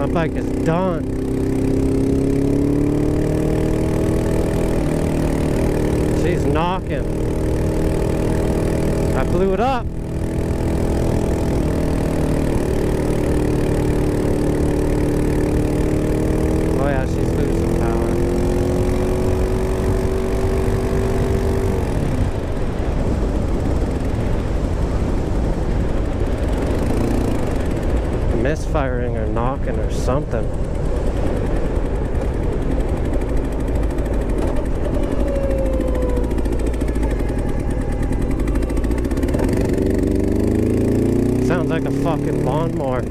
My bike is done. She's knocking. I blew it up. Oh yeah, she's losing power. Misfiring or knocking or something. Sounds like a fucking lawnmower.